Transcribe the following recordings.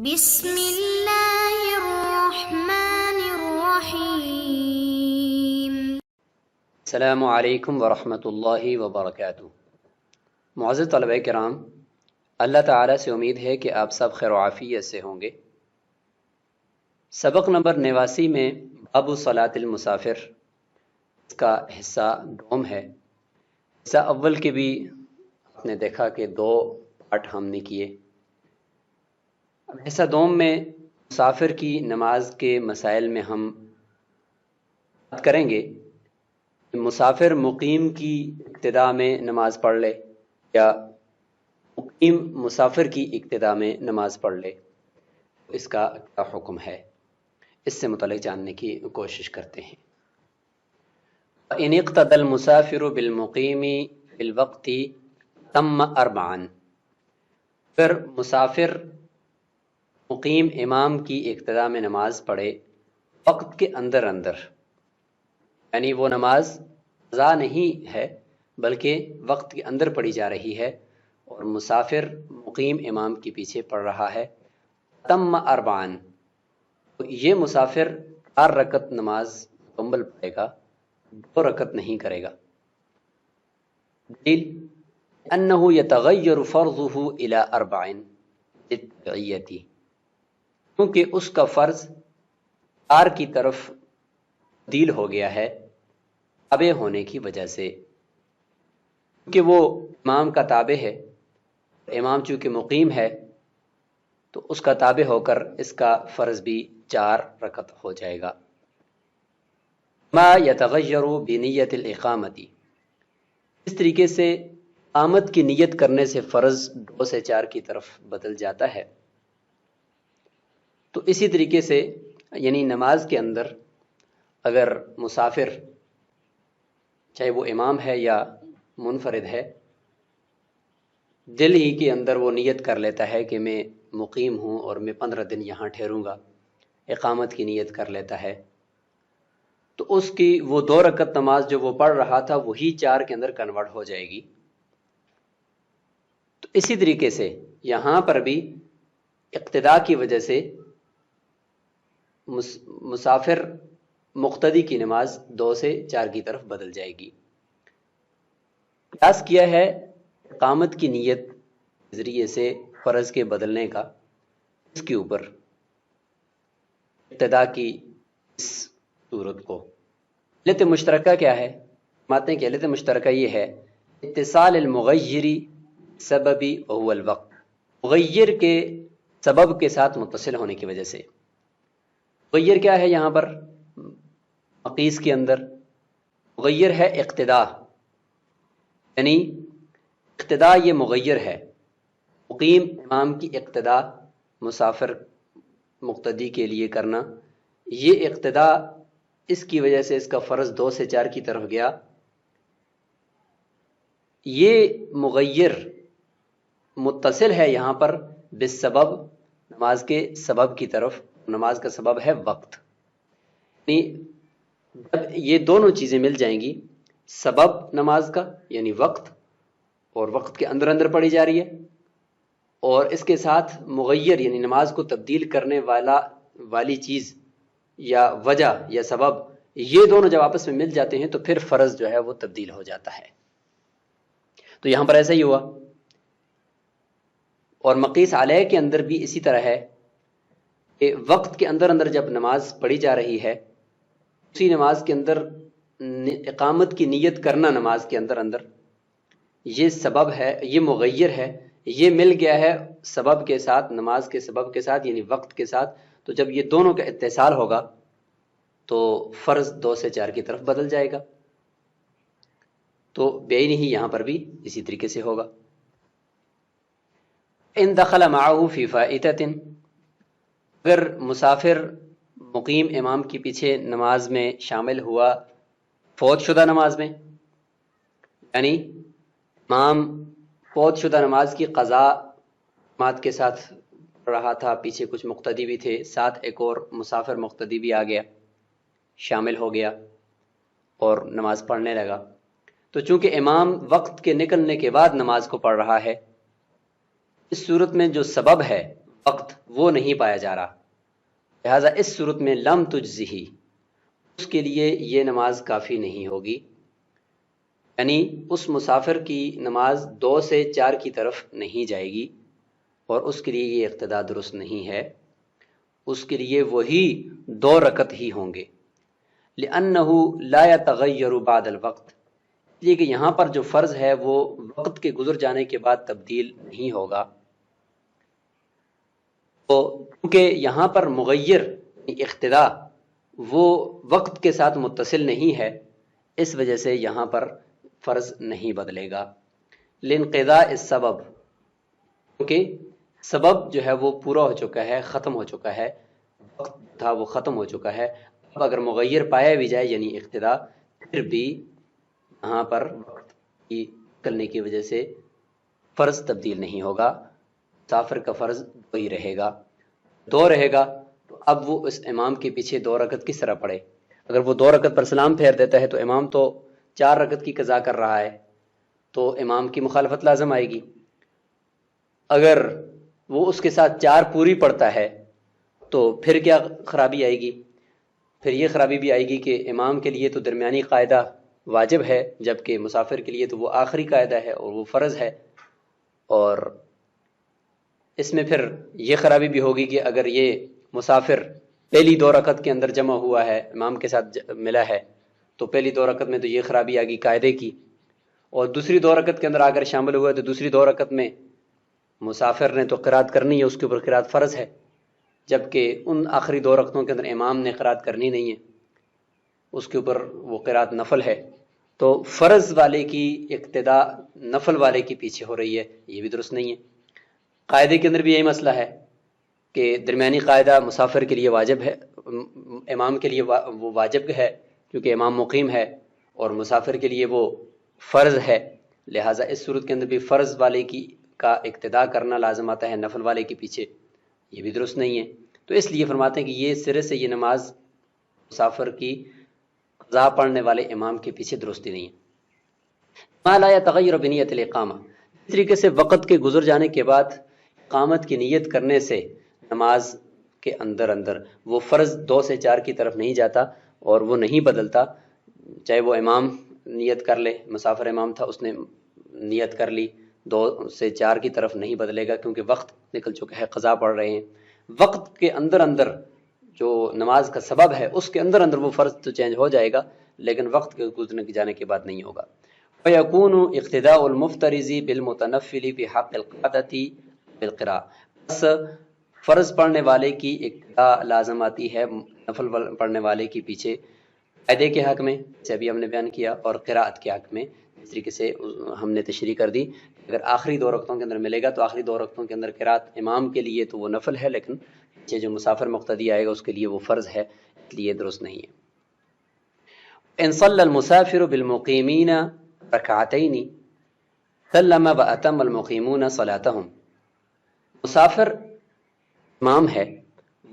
بسم اللہ الرحمن الرحیم۔ السلام علیکم ورحمۃ اللہ وبرکاتہ۔ معزز طلبہ کرام، اللہ تعالیٰ سے امید ہے کہ آپ سب خیر و عافیت سے ہوں گے۔ سبق نمبر 89 میں باب صلاۃ المسافر اس کا حصہ دوم ہے۔ حصہ اول کے بھی آپ نے دیکھا کہ 2 پارٹ ہم نے کیے۔ حصہ دوم میں مسافر کی نماز کے مسائل میں ہم بات کریں گے کہ مسافر مقیم کی ابتدا میں نماز پڑھ لے یا مقیم مسافر کی ابتدا میں نماز پڑھ لے، اس کا کیا حکم ہے، اس سے متعلق جاننے کی کوشش کرتے ہیں۔ إِنِ اقْتَدَى الْمُسَافِرُ بِالْمُقِيمِ فِي الْوَقْتِ تَمَّ أَرْبَعًا۔ پھر مسافر مقیم امام کی ابتدا میں نماز پڑھے وقت کے اندر یعنی وہ نماز قضا نہیں ہے بلکہ وقت کے اندر پڑھی جا رہی ہے اور مسافر مقیم امام کے پیچھے پڑھ رہا ہے، تم اربعن، یہ مسافر 4 رکعت نماز مکمل پڑھے گا، 2 رکعت نہیں کرے گا۔ دلیل انہ یتغیر فرضہ الی 4 للتبعیۃ، کیونکہ اس کا فرض 4 کی طرف تبدیل ہو گیا ہے تابع ہونے کی وجہ سے، کیونکہ وہ امام کا تابع ہے، امام چونکہ مقیم ہے تو اس کا تابع ہو کر اس کا فرض بھی 4 رکعت ہو جائے گا۔ ما یتغیر بنیت الاقامت، اس طریقے سے اقامت کی نیت کرنے سے فرض 2 سے 4 کی طرف بدل جاتا ہے۔ تو اسی طریقے سے یعنی نماز کے اندر اگر مسافر چاہے وہ امام ہے یا منفرد ہے، دل ہی کے اندر وہ نیت کر لیتا ہے کہ میں مقیم ہوں اور میں 15 دن یہاں ٹھہروں گا، اقامت کی نیت کر لیتا ہے، تو اس کی وہ 2 رکعت نماز جو وہ پڑھ رہا تھا وہی 4 کے اندر کنورٹ ہو جائے گی۔ تو اسی طریقے سے یہاں پر بھی اقتداء کی وجہ سے مسافر مقتدی کی نماز 2 سے 4 کی طرف بدل جائے گی۔ قیاس کیا ہے اقامت کی نیت کے ذریعے سے فرض کے بدلنے کا، اس کے اوپر اقتداء کی اس صورت کو۔ علت مشترکہ کیا ہے؟ مانتے ہیں کہ علت مشترکہ یہ ہے اتصال المغیر سببی وهو الوقت، مغیر کے سبب کے ساتھ متصل ہونے کی وجہ سے۔ مغیر کیا ہے یہاں پر مقیس کے اندر؟ مغیر ہے اقتداء، یعنی اقتداء یہ مغیر ہے، مقیم امام کی اقتداء مسافر مقتدی کے لیے کرنا، یہ اقتداء اس کی وجہ سے اس کا فرض 2 سے 4 کی طرف گیا۔ یہ مغیر متصل ہے یہاں پر بالسبب، نماز کے سبب کی طرف، نماز کا سبب ہے وقت، یعنی جب یہ دونوں چیزیں مل جائیں گی، سبب نماز کا یعنی وقت، اور وقت کے اندر اندر پڑھی جا رہی ہے، اور اس کے ساتھ مغیر یعنی نماز کو تبدیل کرنے والی چیز یا وجہ یا سبب، یہ دونوں جب آپس میں مل جاتے ہیں تو پھر فرض جو ہے وہ تبدیل ہو جاتا ہے۔ تو یہاں پر ایسا ہی ہوا، اور مقیس علیہ کے اندر بھی اسی طرح ہے کہ وقت کے اندر اندر جب نماز پڑھی جا رہی ہے، اسی نماز کے اندر اقامت کی نیت کرنا نماز کے اندر اندر، یہ سبب ہے، یہ مغیر ہے، یہ مل گیا ہے سبب کے ساتھ، نماز کے سبب کے ساتھ یعنی وقت کے ساتھ، تو جب یہ دونوں کا اتصال ہوگا تو فرض 2 سے 4 کی طرف بدل جائے گا۔ تو بے نہیں یہاں پر بھی اسی طریقے سے ہوگا۔ ان دخل معه فی فائتۃ، اگر مسافر مقیم امام کے پیچھے نماز میں شامل ہوا فوت شدہ نماز میں، یعنی امام فوت شدہ نماز کی قضا جماعت کے ساتھ پڑھ رہا تھا، پیچھے کچھ مقتدی بھی تھے، ساتھ ایک اور مسافر مقتدی بھی آ گیا، شامل ہو گیا اور نماز پڑھنے لگا، تو چونکہ امام وقت کے نکلنے کے بعد نماز کو پڑھ رہا ہے، اس صورت میں جو سبب ہے وقت وہ نہیں پایا جا رہا، لہٰذا اس صورت میں لم تجزہی، اس کے لیے یہ نماز کافی نہیں ہوگی، یعنی اس مسافر کی نماز 2 سے 4 کی طرف نہیں جائے گی اور اس کے لیے یہ اقتدا درست نہیں ہے، اس کے لیے وہی 2 رکعت ہی ہوں گے، لِأَنَّهُ لَا يَتَغَيَّرُ بَعْدَ الْوَقْتِ، اس لیے کہ یہاں پر جو فرض ہے وہ وقت کے گزر جانے کے بعد تبدیل نہیں ہوگا، تو کیونکہ یہاں پر مغیر اقتدا وہ وقت کے ساتھ متصل نہیں ہے، اس وجہ سے یہاں پر فرض نہیں بدلے گا، لِانْقِضَاءِ السَّبَب، کیونکہ سبب جو ہے وہ پورا ہو چکا ہے، ختم ہو چکا ہے، وقت تھا وہ ختم ہو چکا ہے، اب اگر مغیر پایا بھی جائے یعنی اقتدا، پھر بھی یہاں پر وقت کی نکلنے کی وجہ سے فرض تبدیل نہیں ہوگا، مسافر کا فرض 2 ہی رہے گا، 2 رہے گا، تو اب وہ اس امام کے پیچھے 2 رکعت کس طرح پڑھے؟ اگر وہ 2 رکعت پر سلام پھیر دیتا ہے تو امام تو 4 رکعت کی قضا کر رہا ہے، تو امام کی مخالفت لازم آئے گی، اگر وہ اس کے ساتھ 4 پوری پڑھتا ہے تو پھر کیا خرابی آئے گی؟ پھر یہ خرابی بھی آئے گی کہ امام کے لیے تو درمیانی قاعدہ واجب ہے، جبکہ مسافر کے لیے تو وہ آخری قاعدہ ہے اور وہ فرض ہے، اور اس میں پھر یہ خرابی بھی ہوگی کہ اگر یہ مسافر پہلی 2 رکعت کے اندر جمع ہوا ہے، امام کے ساتھ ملا ہے، تو پہلی 2 رکعت میں تو یہ خرابی آ گئی قاعدے کی، اور دوسری 2 رکعت کے اندر آ کر شامل ہوا ہے تو دوسری 2 رکعت میں مسافر نے تو قرات کرنی ہے، اس کے اوپر قرات فرض ہے، جبکہ ان آخری 2 رکعتوں کے اندر امام نے قرات کرنی نہیں ہے، اس کے اوپر وہ قرات نفل ہے، تو فرض والے کی اقتدا نفل والے کے پیچھے ہو رہی ہے، یہ بھی درست نہیں ہے۔ قاعدے کے اندر بھی یہی مسئلہ ہے کہ درمیانی قاعدہ مسافر کے لیے واجب ہے، امام کے لیے وہ واجب ہے کیونکہ امام مقیم ہے، اور مسافر کے لیے وہ فرض ہے، لہٰذا اس صورت کے اندر بھی فرض والے کی کا اقتدا کرنا لازم آتا ہے نفل والے کے پیچھے، یہ بھی درست نہیں ہے، تو اس لیے فرماتے ہیں کہ یہ سرے سے یہ نماز مسافر کی قضا پڑھنے والے امام کے پیچھے درستی نہیں ہے۔ ما لا يتغیر بنیت الاقامہ، اس طریقے سے وقت کے گزر جانے کے بعد اقامت کی نیت کرنے سے نماز کے اندر وہ فرض 2 سے 4 کی طرف نہیں جاتا اور وہ نہیں بدلتا، چاہے وہ امام نیت کر لے، مسافر امام تھا اس نے نیت کر لی، 2 سے 4 کی طرف نہیں بدلے گا کیونکہ وقت نکل چکا ہے، قضا پڑھ رہے ہیں، وقت کے اندر جو نماز کا سبب ہے اس کے اندر وہ فرض تو چینج ہو جائے گا لیکن وقت کے گزرنے جانے کے بعد نہیں ہوگا۔ فَيَكُونُ اِقْتِدَاءُ الْمُفْتَرِضِ بِالْمُتَنَفِّلِ فِي حَقِّ الْقِعَادَةِ بِالْقِرَاءَةِ، بس فرض پڑھنے والے کی اقتداء لازم آتی ہے نفل پڑھنے والے کے پیچھے قاعدے کے حق میں، جیسے ابھی ہم نے بیان کیا، اور قراءت کے حق میں، اس طریقے سے ہم نے تشریح کر دی، اگر آخری 2 رکعتوں کے اندر ملے گا تو آخری 2 رکعتوں کے اندر قراءت امام کے لیے تو وہ نفل ہے، لیکن پیچھے جو مسافر مقتدی آئے گا اس کے لیے وہ فرض ہے، اس لیے درست نہیں ہے۔ ان صلی المسافر بالمقیمین رکعتین سلم واتم المقیمون صلاتهم، مسافر امام ہے،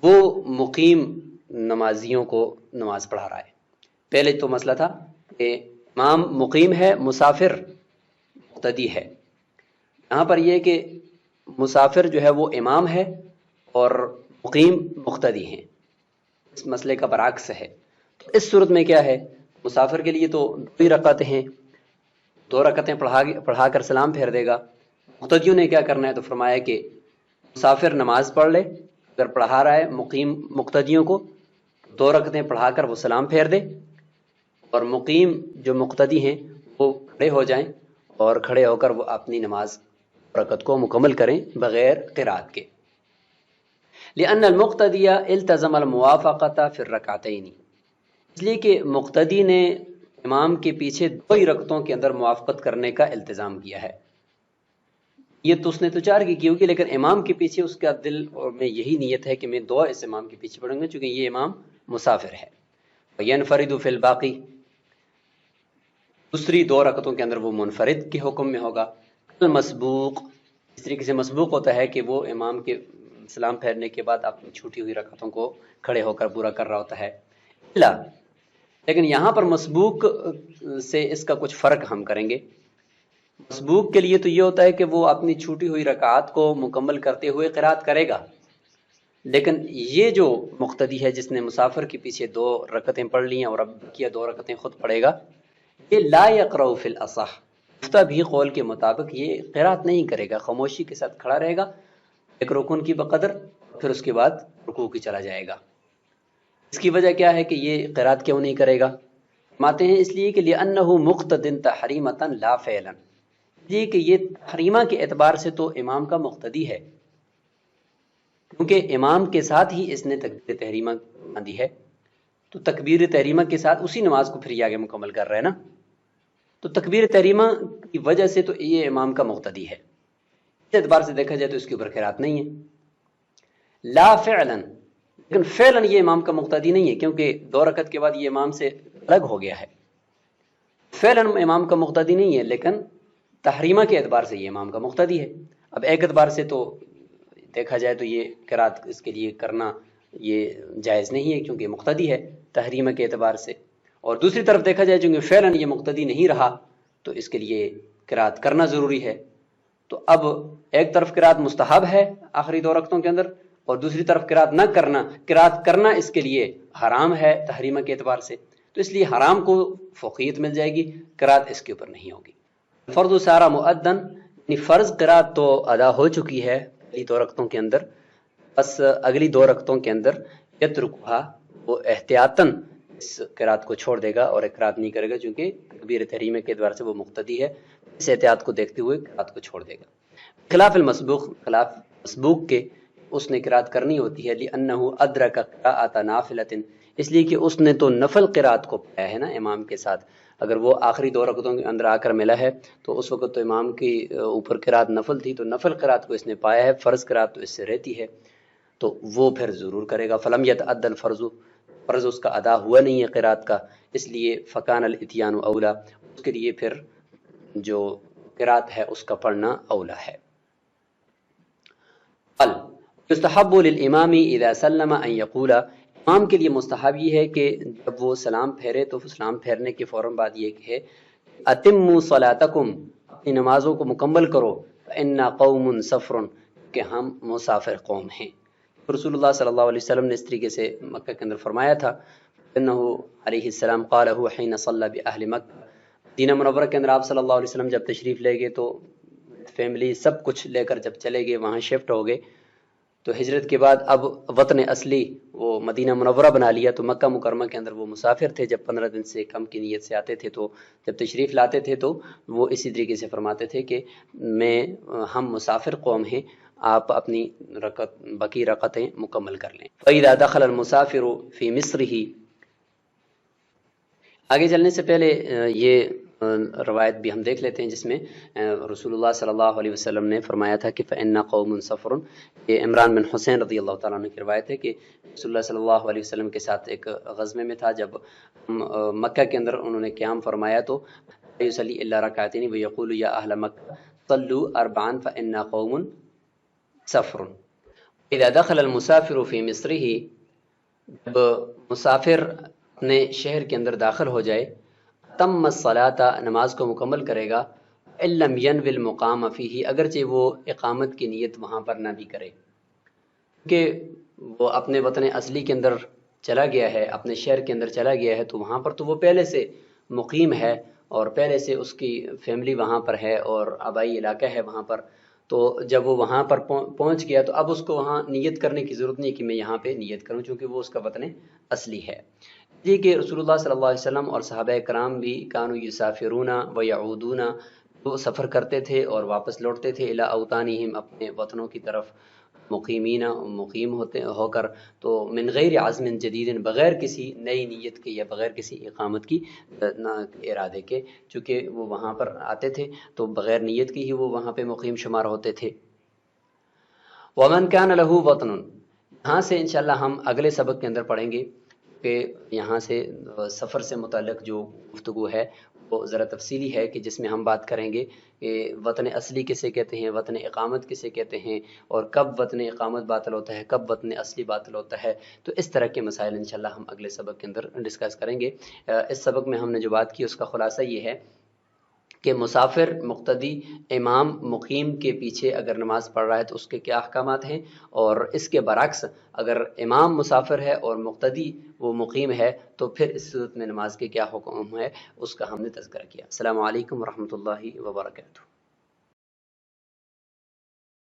وہ مقیم نمازیوں کو نماز پڑھا رہا ہے۔ پہلے تو مسئلہ تھا کہ امام مقیم ہے، مسافر مقتدی ہے، یہاں پر یہ کہ مسافر جو ہے وہ امام ہے اور مقیم مقتدی ہیں، اس مسئلے کا برعکس ہے، تو اس صورت میں کیا ہے، مسافر کے لیے تو 2 رکعتیں ہیں، 2 رکعتیں پڑھا کر سلام پھیر دے گا، مقتدیوں نے کیا کرنا ہے، تو فرمایا کہ مسافر نماز پڑھ لے، اگر پڑھا رہا ہے مقیم مقتدیوں کو 2 رکعتیں پڑھا کر وہ سلام پھیر دے، اور مقیم جو مقتدی ہیں وہ کھڑے ہو جائیں اور کھڑے ہو کر وہ اپنی نماز رکعت کو مکمل کریں بغیر قرات کے، لأن المقتدی التزم الموافقۃ فی الرکعتین، اس لیے کہ مقتدی نے امام کے پیچھے 2 ہی رکعتوں کے اندر موافقت کرنے کا التزام کیا ہے، یہ تو اس نے تو 4 کی ہوگی لیکن امام کے پیچھے اس کا دل اور میں یہی نیت ہے کہ میں 2 اس امام کے پیچھے پڑھوں گا چونکہ یہ امام مسافر ہے۔ وینفرد فی الباقی، دوسری 2 رکعتوں کے اندر وہ منفرد کے حکم میں ہوگا۔ المسبوق، اس طریقے سے مسبوق ہوتا ہے کہ وہ امام کے سلام پھیرنے کے بعد اپنی چھوٹی ہوئی رکعتوں کو کھڑے ہو کر پورا کر رہا ہوتا ہے، لیکن یہاں پر مسبوق سے اس کا کچھ فرق ہم کریں گے۔ مسبوق کے لیے تو یہ ہوتا ہے کہ وہ اپنی چھوٹی ہوئی رکعات کو مکمل کرتے ہوئے قرات کرے گا، لیکن یہ جو مقتدی ہے جس نے مسافر کے پیچھے 2 رکعتیں پڑھ لی ہیں اور اب کیا 2 رکعتیں خود پڑھے گا، یہ لا یقرأ فی الاصح، مفتہ بھی قول کے مطابق یہ قرات نہیں کرے گا، خاموشی کے ساتھ کھڑا رہے گا ایک رکن کی بقدر، پھر اس کے بعد رکوع کی چلا جائے گا۔ اس کی وجہ کیا ہے کہ یہ قرات کیوں نہیں کرے گا؟ فرماتے ہیں اس لیے کہ لأنہ مقتد تحریمۃ لا فعلا، یہ کہ یہ تحریمہ کے اعتبار سے تو امام کا مقتدی ہے، کیونکہ امام کے ساتھ ہی اس نے تکبیر تحریمہ باندھی ہے، تو تکبیر تحریمہ کے ساتھ اسی نماز کو پھر یہ آگے مکمل کر رہے ہیں نا، تو تکبیر تحریمہ کی وجہ سے تو یہ امام کا مقتدی ہے، اس اعتبار سے دیکھا جائے تو اس کے اوپر قرات نہیں ہے۔ لا فعلا، لیکن فعلا یہ امام کا مقتدی نہیں ہے، کیونکہ 2 رکعت کے بعد یہ امام سے الگ ہو گیا ہے، فعلا امام کا مقتدی نہیں ہے، لیکن تحریمہ کے اعتبار سے یہ امام کا مقتدی ہے۔ اب ایک اعتبار سے تو دیکھا جائے تو یہ قرات اس کے لیے کرنا یہ جائز نہیں ہے، کیونکہ مقتدی ہے تحریمہ کے اعتبار سے، اور دوسری طرف دیکھا جائے چونکہ فعلا یہ مقتدی نہیں رہا تو اس کے لیے قرات کرنا ضروری ہے۔ تو اب ایک طرف قرات مستحب ہے آخری 2 رکعتوں کے اندر، اور دوسری طرف قرات نہ کرنا، قرات کرنا اس کے لیے حرام ہے تحریمہ کے اعتبار سے، تو اس لیے حرام کو فوقیت مل جائے گی، قرات اس کے اوپر نہیں ہوگی۔ فرض سارا مؤدن، یعنی فرض قرات تو ادا ہو چکی ہے پہلی 2 رکعتوں کے اندر، بس اگلی 2 رکعتوں کے اندر یترکھا، وہ احتیاطاً اس قرات کو چھوڑ دے گا اور قرات نہیں کرے گا، چونکہ تکبیر تحریمہ کے اعتبار سے وہ مقتدی ہے، اس احتیاط کو دیکھتے ہوئے قرات کو چھوڑ دے گا۔ خلاف المسبوق، خلاف مسبوق کے اس نے قرات کرنی ہوتی ہے، لأنہ ادرک قراءۃ نافلۃ، اس لیے کہ اس نے تو نفل قرات کو پایا ہے نا امام کے ساتھ، اگر وہ آخری 2 رکعتوں کے اندر آ کر ملا ہے تو اس وقت تو امام کی اوپر قرات نفل تھی، تو نفل قرات کو اس نے پایا ہے، فرض قرات تو اس سے رہتی ہے، تو وہ پھر ضرور کرے گا۔ فلم یتعد الفرض، فرض اس کا ادا ہوا نہیں ہے قرات کا، اس لیے فکان الاتیان اولا، اس کے لیے پھر جو قرات ہے اس کا پڑھنا اولا ہے۔ یستحب للامام اذا سلم ان یقول، امام کے لیے مستحب یہ ہے کہ جب وہ سلام پھیرے تو سلام پھیرنے کے فوراً بعد یہ کہ اتموا صلاتکم، اپنی نمازوں کو مکمل کرو، فإنا قوم سفر، کہ ہم مسافر قوم ہیں۔ رسول اللہ صلی اللہ علیہ وسلم نے اس طریقے سے مکہ کے اندر فرمایا تھا، انہ علیہ السلام قالہ حین صلی باہل مکہ، مدینہ منورہ کے اندر آپ صلی اللہ علیہ وسلم جب تشریف لے گئے تو فیملی سب کچھ لے کر جب چلے گئے، وہاں شفٹ ہو گئے، تو ہجرت کے بعد اب وطن اصلی وہ مدینہ منورہ بنا لیا، تو مکہ مکرمہ کے اندر وہ مسافر تھے، جب 15 دن سے کم کی نیت سے آتے تھے تو جب تشریف لاتے تھے تو وہ اسی طریقے سے فرماتے تھے کہ ہم مسافر قوم ہیں، آپ اپنی باقی رکعتیں مکمل کر لیں۔ فَإِذَا دَخَلَ الْمُسَافِرُ فِي مِصْرِهِ، آگے چلنے سے پہلے یہ روایت بھی ہم دیکھ لیتے ہیں جس میں رسول اللہ صلی اللہ علیہ وسلم نے فرمایا تھا کہ فَإِنَّا قَوْمٌ سَفْرٌ، یہ عمران بن حسین رضی اللہ تعالیٰ عنہ کی روایت ہے کہ رسول اللہ صلی اللہ علیہ وسلم کے ساتھ ایک غزوے میں تھا، جب مکہ کے اندر انہوں نے قیام فرمایا تو یصلی الا رکعتین ویقول یا اہل مکہ صلوا اربعا فإنا قوم سفر۔ اذا دخل المسافر فی مصرہ، جب مسافر اپنے شہر کے اندر داخل ہو جائے، تم الصلاۃ، نماز کو مکمل کرے گا، ان لم ینوی المقام فیہ، اگرچہ وہ اقامت کی نیت وہاں پر نہ بھی کرے، کہ وہ اپنے وطن اصلی کے اندر چلا گیا ہے، اپنے شہر کے اندر چلا گیا ہے، تو وہاں پر تو وہ پہلے سے مقیم ہے اور پہلے سے اس کی فیملی وہاں پر ہے اور آبائی علاقہ ہے وہاں پر، تو جب وہ وہاں پر پہنچ گیا تو اب اس کو وہاں نیت کرنے کی ضرورت نہیں کہ میں یہاں پہ نیت کروں، چونکہ وہ اس کا وطن اصلی ہے۔ یہ کہ رسول اللہ صلی اللہ علیہ وسلم اور صحابہ کرام بھی کانوا یسافرون و یعودون، وہ سفر کرتے تھے اور واپس لوٹتے تھے، الی اوطانہم، اپنے وطنوں کی طرف، مقیم ہو کر، تو من غیر عزم جدید، بغیر کسی نئی نیت کے یا بغیر کسی اقامت کی ارادے کے، چونکہ وہ وہاں پر آتے تھے تو بغیر نیت کی ہی وہ وہاں پہ مقیم شمار ہوتے تھے۔ ومن کان لہ وطن، یہاں سے انشاءاللہ ہم اگلے سبق کے اندر پڑھیں گے کہ یہاں سے سفر سے متعلق جو گفتگو ہے وہ ذرا تفصیلی ہے، کہ جس میں ہم بات کریں گے کہ وطن اصلی کسے کہتے ہیں، وطن اقامت کسے کہتے ہیں، اور کب وطن اقامت باطل ہوتا ہے، کب وطن اصلی باطل ہوتا ہے، تو اس طرح کے مسائل انشاءاللہ ہم اگلے سبق کے اندر ڈسکس کریں گے۔ اس سبق میں ہم نے جو بات کی اس کا خلاصہ یہ ہے کہ مسافر مقتدی امام مقیم کے پیچھے اگر نماز پڑھ رہا ہے تو اس کے کیا احکامات ہیں، اور اس کے برعکس اگر امام مسافر ہے اور مقتدی وہ مقیم ہے تو پھر اس صورت میں نماز کے کیا حکم ہے، اس کا ہم نے تذکرہ کیا۔ السلام علیکم ورحمۃ اللہ وبرکاتہ۔